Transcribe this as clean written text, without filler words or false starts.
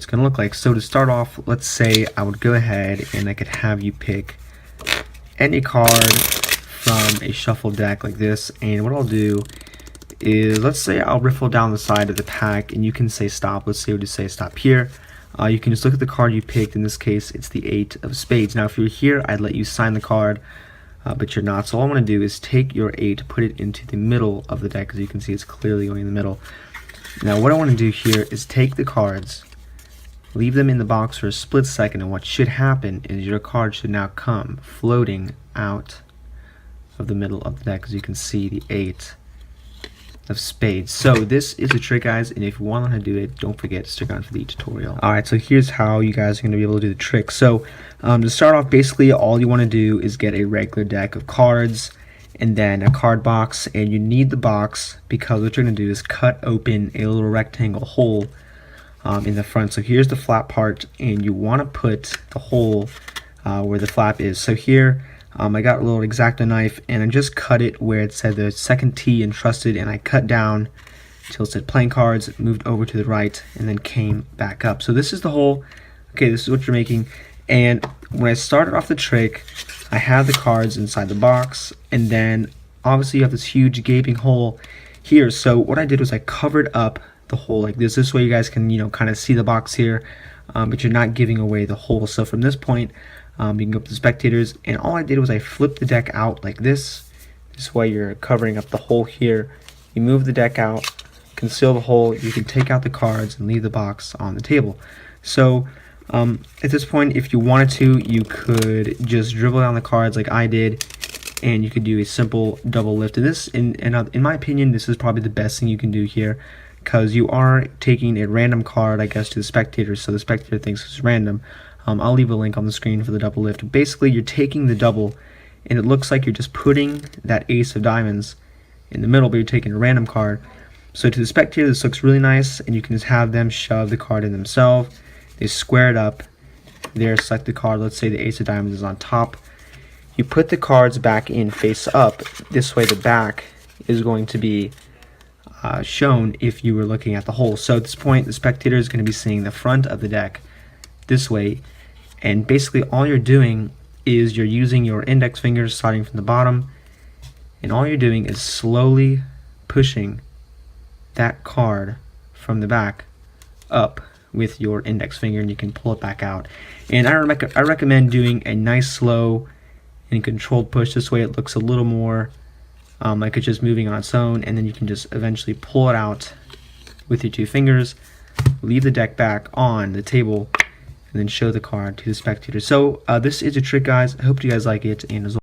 going to look like. So to start off, let's say I would go ahead and I could have you pick any card from a shuffle deck like this, and what I'll do is, let's say I'll riffle down the side of the pack and you can say stop. Let's say we'll just say stop here. You can just look at the card you picked. In this case, it's the 8 of spades. Now if you're here, I'd let you sign the card, but you're not. So all I'm going to do is take your 8, put it into the middle of the deck. As you can see, it's clearly going in the middle. Now what I want to do here is take the cards, leave them in the box for a split second, and what should happen is your card should now come floating out of the middle of the deck. As you can see, the 8 of spades. So this is a trick, guys, and if you want to learn how to do it, don't forget to stick around for the tutorial. Alright, so here's how you guys are going to be able to do the trick. So to start off, basically all you want to do is get a regular deck of cards and then a card box, and you need the box because what you're going to do is cut open a little rectangle hole in the front. So here's the flap part, and you want to put the hole where the flap is. So here I got a little X-Acto knife and I just cut it where it said the second T entrusted, and I cut down until it said playing cards, moved over to the right, and then came back up. So this is the hole. Okay, this is what you're making. And when I started off the trick, I had the cards inside the box, and then obviously you have this huge gaping hole here. So what I did was I covered up the hole like this. This way you guys can, kind of see the box here, but you're not giving away the hole. So from this point, you can go up to spectators, and all I did was I flipped the deck out like this. This way you're covering up the hole here. You move the deck out, conceal the hole, you can take out the cards and leave the box on the table. So at this point, if you wanted to, you could just dribble down the cards like I did, and you could do a simple double lift. And this, in my opinion, this is probably the best thing you can do here, because you are taking a random card, I guess, to the spectators, so the spectator thinks it's random. I'll leave a link on the screen for the double lift. Basically, you're taking the double, and it looks like you're just putting that ace of diamonds in the middle, but you're taking a random card. So to the spectator, this looks really nice, and you can just have them shove the card in themselves. They square it up. There, select the card. Let's say the ace of diamonds is on top. You put the cards back in face up. This way, the back is going to be shown if you were looking at the hole. So at this point, the spectator is going to be seeing the front of the deck this way, and basically all you're doing is you're using your index fingers starting from the bottom, and all you're doing is slowly pushing that card from the back up with your index finger, and you can pull it back out. And I recommend doing a nice slow and controlled push. This way it looks a little more like it's just moving on its own, and then you can just eventually pull it out with your 2 fingers, leave the deck back on the table, and then show the card to the spectator. So this is a trick, guys. I hope you guys like it, and as